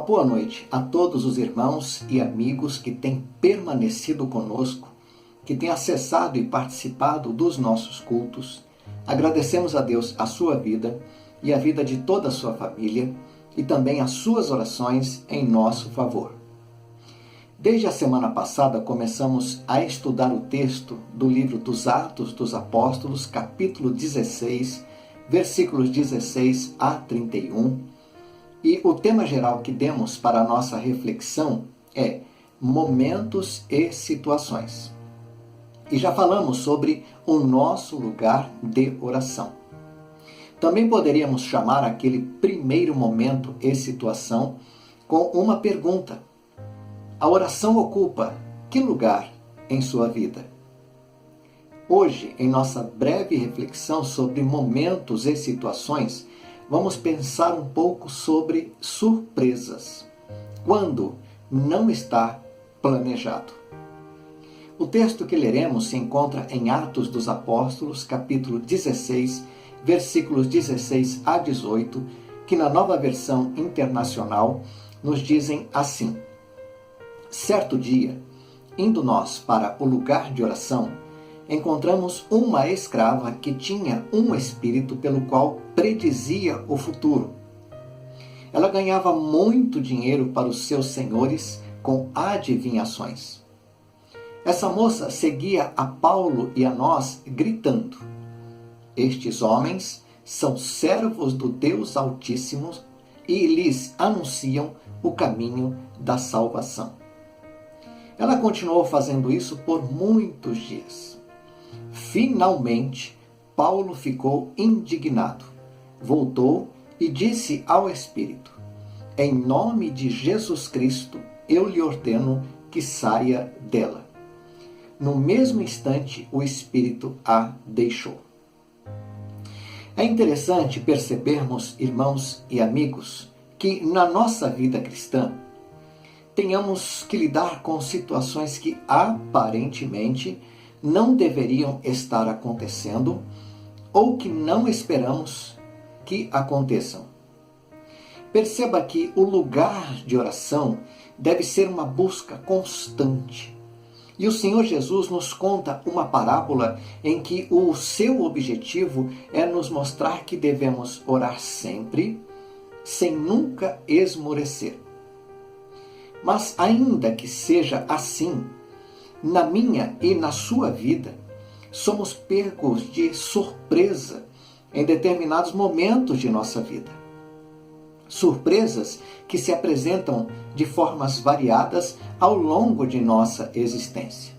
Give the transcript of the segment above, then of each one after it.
boa noite a todos os irmãos e amigos que têm permanecido conosco, que têm acessado e participado dos nossos cultos. Agradecemos a Deus a sua vida e a vida de toda a sua família e também as suas orações em nosso favor. Desde a semana passada começamos a estudar o texto do livro dos Atos dos Apóstolos, capítulo 16, versículos 16 a 31. E o tema geral que demos para a nossa reflexão é momentos e situações. E já falamos sobre o nosso lugar de oração. Também poderíamos chamar aquele primeiro momento e situação com uma pergunta. A oração ocupa que lugar em sua vida? Hoje, em nossa breve reflexão sobre momentos e situações, vamos pensar um pouco sobre surpresas, quando não está planejado. O texto que leremos se encontra em Atos dos Apóstolos, capítulo 16, versículos 16 a 18, que na Nova Versão Internacional nos dizem assim: Certo dia, indo nós para o lugar de oração, encontramos uma escrava que tinha um espírito pelo qual predizia o futuro. Ela ganhava muito dinheiro para os seus senhores com adivinhações. Essa moça seguia a Paulo e a nós gritando: Estes homens são servos do Deus Altíssimo e lhes anunciam o caminho da salvação. Ela continuou fazendo isso por muitos dias. Finalmente, Paulo ficou indignado. Voltou e disse ao Espírito: Em nome de Jesus Cristo, eu lhe ordeno que saia dela. No mesmo instante, o Espírito a deixou. É interessante percebermos, irmãos e amigos, que na nossa vida cristã, tenhamos que lidar com situações que aparentemente não deveriam estar acontecendo ou que não esperamos que aconteçam. Perceba que o lugar de oração deve ser uma busca constante. E o Senhor Jesus nos conta uma parábola em que o seu objetivo é nos mostrar que devemos orar sempre, sem nunca esmorecer. Mas ainda que seja assim, na minha e na sua vida, somos pegos de surpresa em determinados momentos de nossa vida. Surpresas que se apresentam de formas variadas ao longo de nossa existência.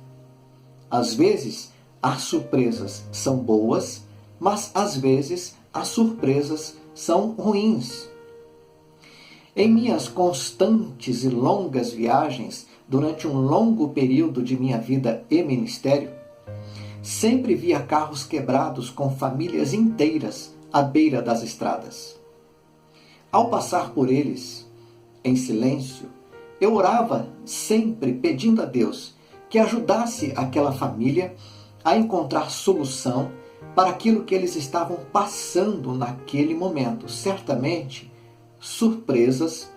Às vezes, as surpresas são boas, mas às vezes as surpresas são ruins. Em minhas constantes e longas viagens, durante um longo período de minha vida e ministério, sempre via carros quebrados com famílias inteiras à beira das estradas. Ao passar por eles, em silêncio, eu orava sempre pedindo a Deus que ajudasse aquela família a encontrar solução para aquilo que eles estavam passando naquele momento. Certamente, surpresas,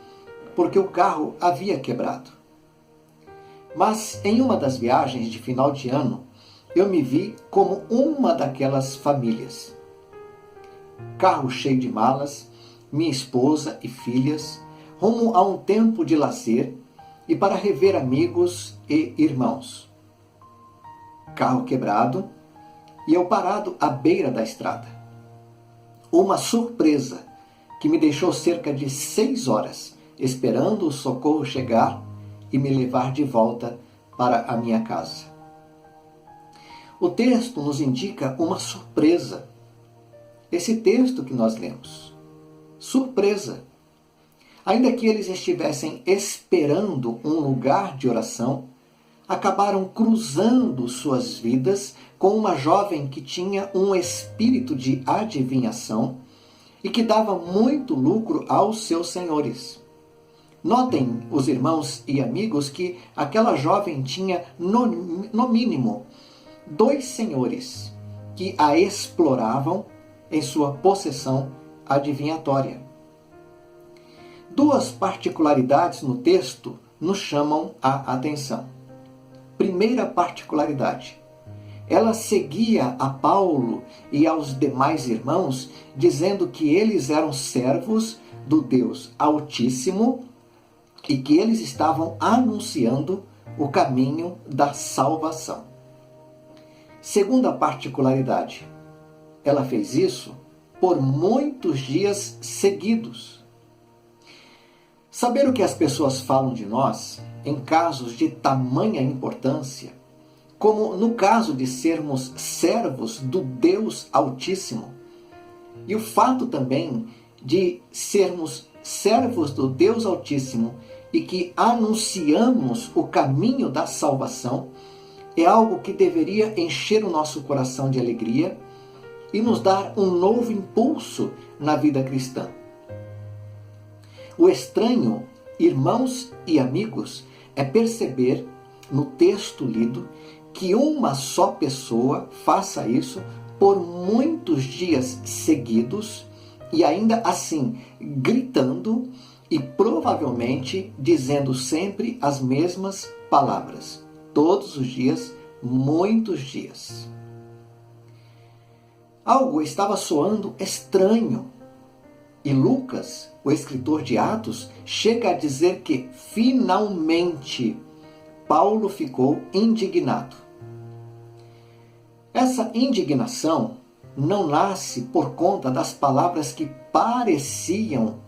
porque o carro havia quebrado. Mas em uma das viagens de final de ano, eu me vi como uma daquelas famílias. Carro cheio de malas, minha esposa e filhas, rumo a um tempo de lazer e para rever amigos e irmãos. Carro quebrado e eu parado à beira da estrada. Uma surpresa que me deixou cerca de 6 horas esperando o socorro chegar e me levar de volta para a minha casa. O texto nos indica uma surpresa. Esse texto que nós lemos. Surpresa. Ainda que eles estivessem esperando um lugar de oração, acabaram cruzando suas vidas com uma jovem que tinha um espírito de adivinhação e que dava muito lucro aos seus senhores. Notem, os irmãos e amigos, que aquela jovem tinha, no mínimo, 2 senhores que a exploravam em sua possessão adivinhatória. Duas particularidades no texto nos chamam a atenção. Primeira particularidade: ela seguia a Paulo e aos demais irmãos, dizendo que eles eram servos do Deus Altíssimo e que eles estavam anunciando o caminho da salvação. Segunda particularidade: ela fez isso por muitos dias seguidos. Saber o que as pessoas falam de nós, em casos de tamanha importância, como no caso de sermos servos do Deus Altíssimo, e o fato também de sermos servos do Deus Altíssimo e que anunciamos o caminho da salvação, é algo que deveria encher o nosso coração de alegria e nos dar um novo impulso na vida cristã. O estranho, irmãos e amigos, é perceber no texto lido que uma só pessoa faça isso por muitos dias seguidos e ainda assim gritando e provavelmente dizendo sempre as mesmas palavras. Todos os dias, muitos dias. Algo estava soando estranho. E Lucas, o escritor de Atos, chega a dizer que finalmente Paulo ficou indignado. Essa indignação não nasce por conta das palavras que pareciam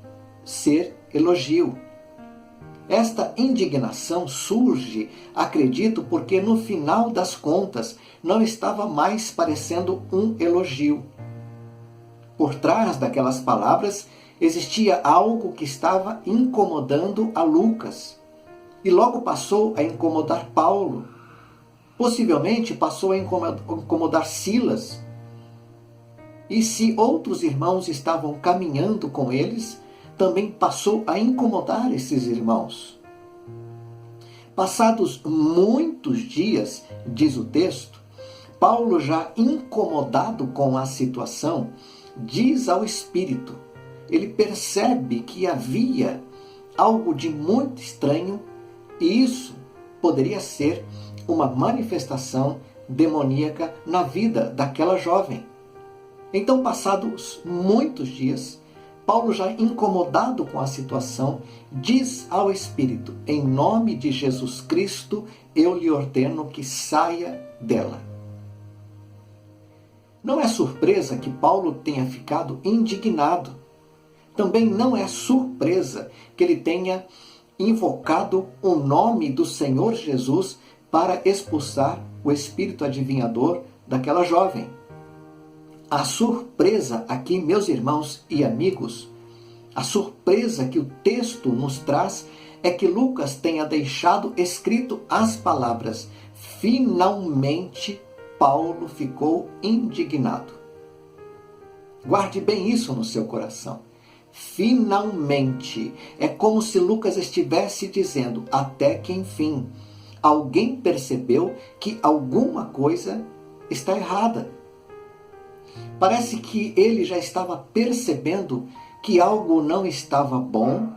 ser elogio. Esta indignação surge, acredito, porque no final das contas não estava mais parecendo um elogio. Por trás daquelas palavras existia algo que estava incomodando a Lucas e logo passou a incomodar Paulo. Possivelmente passou a incomodar Silas. E se outros irmãos estavam caminhando com eles, também passou a incomodar esses irmãos. Passados muitos dias, diz o texto, Paulo, já incomodado com a situação, diz ao Espírito, ele percebe que havia algo de muito estranho e isso poderia ser uma manifestação demoníaca na vida daquela jovem. Então, passados muitos dias, Paulo, já incomodado com a situação, diz ao Espírito, em nome de Jesus Cristo, eu lhe ordeno que saia dela. Não é surpresa que Paulo tenha ficado indignado. Também não é surpresa que ele tenha invocado o nome do Senhor Jesus para expulsar o espírito adivinhador daquela jovem. A surpresa aqui, meus irmãos e amigos, a surpresa que o texto nos traz é que Lucas tenha deixado escrito as palavras: finalmente Paulo ficou indignado. Guarde bem isso no seu coração. Finalmente. É como se Lucas estivesse dizendo, até que enfim, alguém percebeu que alguma coisa está errada. Parece que ele já estava percebendo que algo não estava bom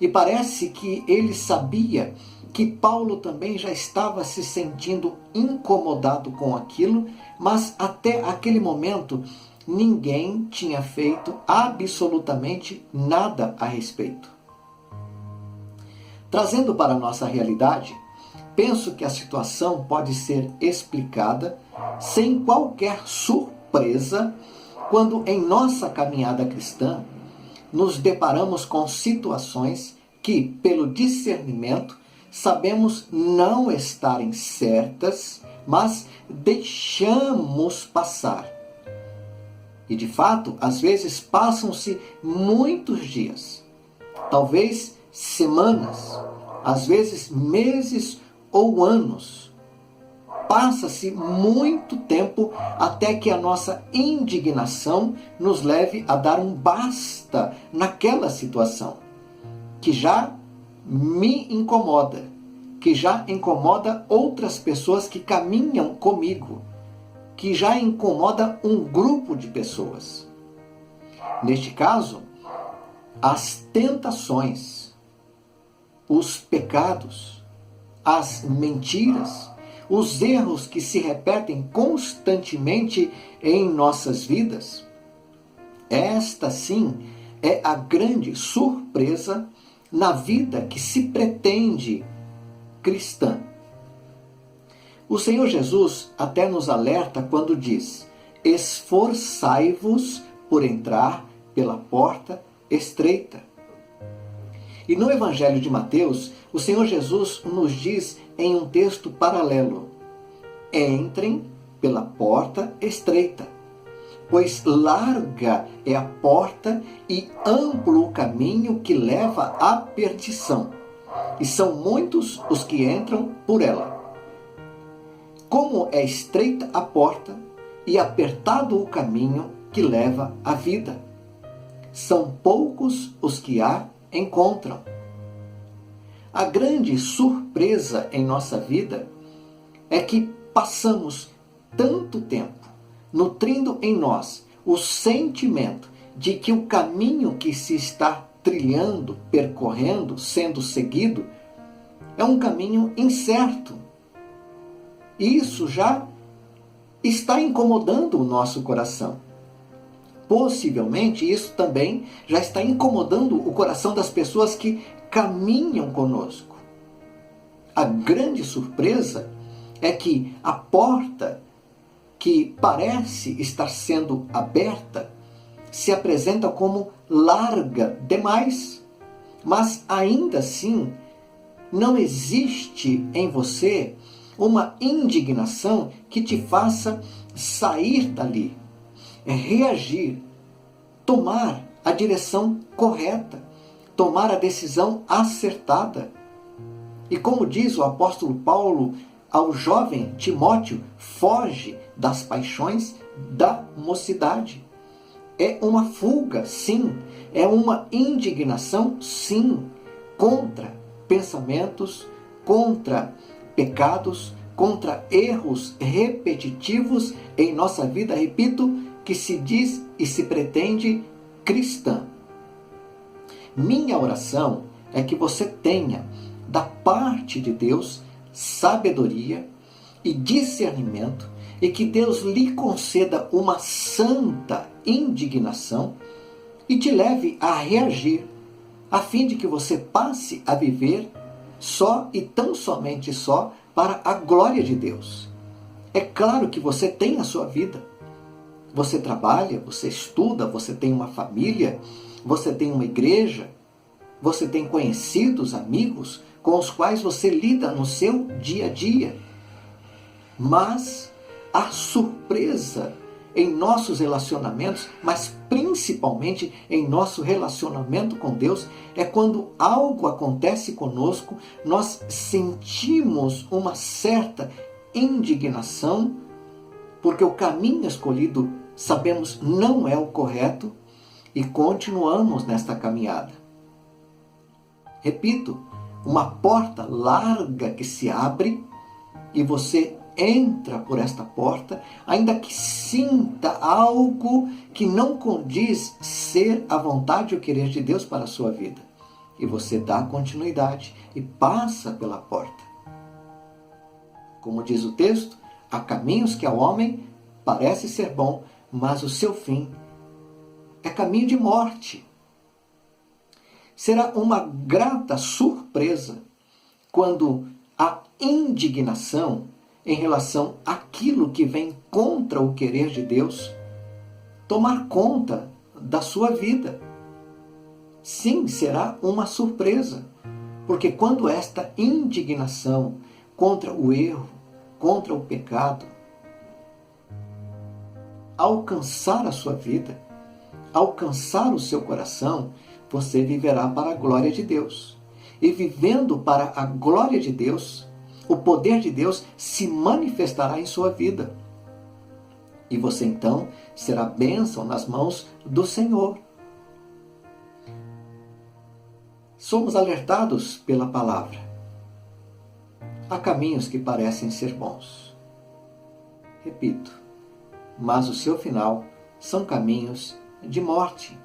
e parece que ele sabia que Paulo também já estava se sentindo incomodado com aquilo, mas até aquele momento ninguém tinha feito absolutamente nada a respeito. Trazendo para a nossa realidade, penso que a situação pode ser explicada sem qualquer surpresa quando em nossa caminhada cristã nos deparamos com situações que, pelo discernimento, sabemos não estarem certas, mas deixamos passar. E de fato, às vezes passam-se muitos dias, talvez semanas, às vezes meses ou anos. Passa-se muito tempo até que a nossa indignação nos leve a dar um basta naquela situação, que já me incomoda, que já incomoda outras pessoas que caminham comigo, que já incomoda um grupo de pessoas. Neste caso, as tentações, os pecados, as mentiras, os erros que se repetem constantemente em nossas vidas. Esta, sim, é a grande surpresa na vida que se pretende cristã. O Senhor Jesus até nos alerta quando diz: esforçai-vos por entrar pela porta estreita. E no Evangelho de Mateus, o Senhor Jesus nos diz em um texto paralelo: entrem pela porta estreita, pois larga é a porta e amplo o caminho que leva à perdição, e são muitos os que entram por ela. Como é estreita a porta e apertado o caminho que leva à vida, são poucos os que a encontram. A grande surpresa em nossa vida é que passamos tanto tempo nutrindo em nós o sentimento de que o caminho que se está trilhando, percorrendo, sendo seguido, é um caminho incerto. E isso já está incomodando o nosso coração. Possivelmente isso também já está incomodando o coração das pessoas que caminham conosco. A grande surpresa é que a porta que parece estar sendo aberta se apresenta como larga demais, mas ainda assim não existe em você uma indignação que te faça sair dali, reagir, tomar a direção correta, tomar a decisão acertada. E como diz o apóstolo Paulo ao jovem Timóteo, foge das paixões da mocidade. É uma fuga, sim. É uma indignação, sim, contra pensamentos, contra pecados, contra erros repetitivos em nossa vida, repito, que se diz e se pretende cristã. Minha oração é que você tenha, da parte de Deus, sabedoria e discernimento, e que Deus lhe conceda uma santa indignação e te leve a reagir, a fim de que você passe a viver só e tão somente só para a glória de Deus. É claro que você tem a sua vida. Você trabalha, você estuda, você tem uma família, você tem uma igreja, você tem conhecidos, amigos, com os quais você lida no seu dia a dia. Mas a surpresa em nossos relacionamentos, mas principalmente em nosso relacionamento com Deus, é quando algo acontece conosco, nós sentimos uma certa indignação, porque o caminho escolhido, sabemos, não é o correto, e continuamos nesta caminhada. Repito, uma porta larga que se abre e você entra por esta porta, ainda que sinta algo que não condiz ser a vontade e o querer de Deus para a sua vida. E você dá continuidade e passa pela porta. Como diz o texto, há caminhos que ao homem parece ser bom, mas o seu fim é caminho de morte. Será uma grata surpresa quando a indignação em relação àquilo que vem contra o querer de Deus tomar conta da sua vida. Sim, será uma surpresa, porque quando esta indignação contra o erro, contra o pecado, alcançar a sua vida, alcançar o seu coração, você viverá para a glória de Deus. E vivendo para a glória de Deus, o poder de Deus se manifestará em sua vida. E você então será bênção nas mãos do Senhor. Somos alertados pela palavra. Há caminhos que parecem ser bons. Repito, mas o seu final são caminhos de morte.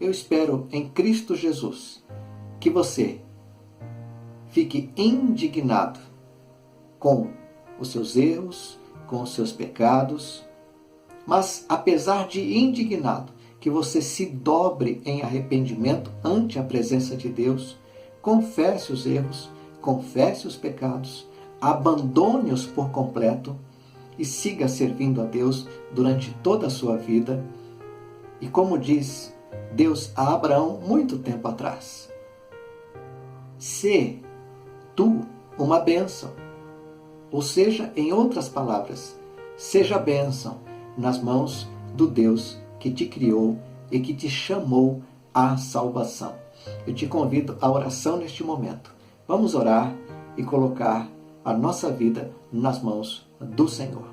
eu espero em Cristo Jesus que você fique indignado com os seus erros, com os seus pecados, mas apesar de indignado, que você se dobre em arrependimento ante a presença de Deus, confesse os erros, confesse os pecados, abandone-os por completo e siga servindo a Deus durante toda a sua vida. E como diz Deus a Abraão muito tempo atrás, sê tu uma bênção. Ou seja, em outras palavras, seja bênção nas mãos do Deus que te criou e que te chamou à salvação. Eu te convido à oração neste momento. Vamos orar e colocar a nossa vida nas mãos do Senhor.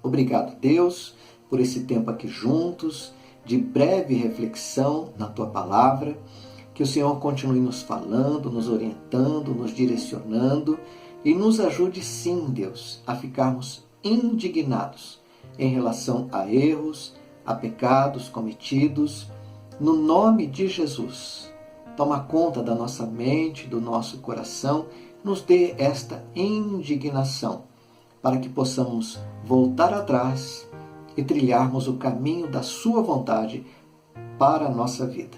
Obrigado, Deus, por esse tempo aqui juntos, de breve reflexão na Tua Palavra. Que o Senhor continue nos falando, nos orientando, nos direcionando e nos ajude sim, Deus, a ficarmos indignados em relação a erros, a pecados cometidos. No nome de Jesus, toma conta da nossa mente, do nosso coração, nos dê esta indignação, para que possamos voltar atrás e trilharmos o caminho da sua vontade para a nossa vida.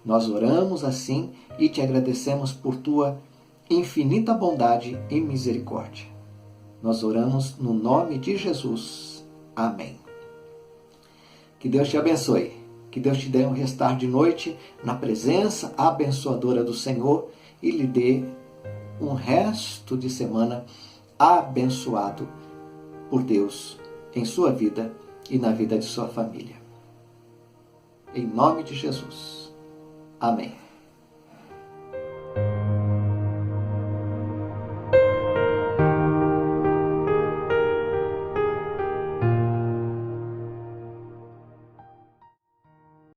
Nós oramos assim e te agradecemos por tua infinita bondade e misericórdia. Nós oramos no nome de Jesus. Amém. Que Deus te abençoe. Que Deus te dê um restar de noite na presença abençoadora do Senhor e lhe dê um resto de semana abençoado por Deus em sua vida e na vida de sua família. Em nome de Jesus. Amém.